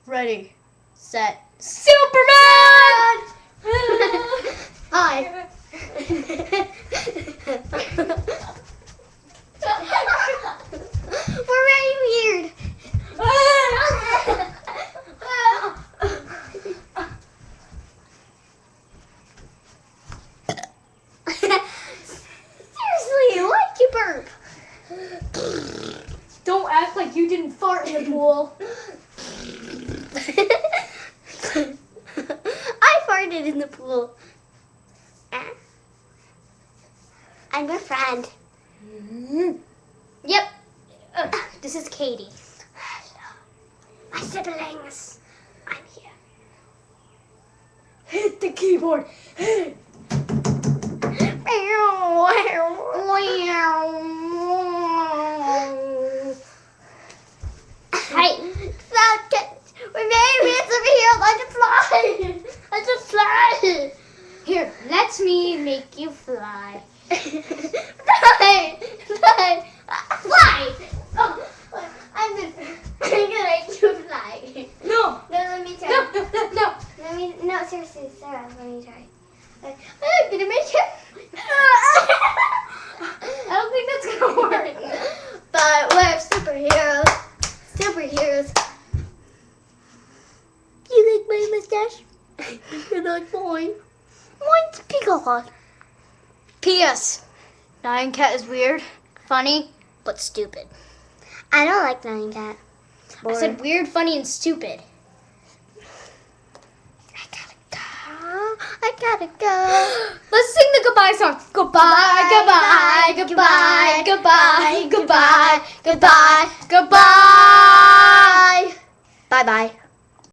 Ready, set, Superman! Hi. We're very weird. Seriously, why'd you burp? Don't act like you didn't fart in the pool. I farted in the pool. I'm your friend. Yep. This is Katie. My siblings. I'm here. Hit the keyboard. Hit it. Hey, we're very superheroes. I can fly. I can fly. Here, let me make you fly. Fly, fly, fly. Oh, I'm gonna make you fly. No. No, let me try. No. No, seriously, Sarah, let me try. I'm gonna make you. I don't think that's gonna work. But we're superheroes. Superheroes. You like my mustache? You like mine? Mine's bigger. P.S. Nyan Cat is weird, funny, but stupid. I don't like Nyan Cat. I said weird, funny, and stupid. I gotta go. Let's sing the goodbye song. Goodbye, goodbye, goodbye, goodbye, goodbye, goodbye, goodbye. Bye bye.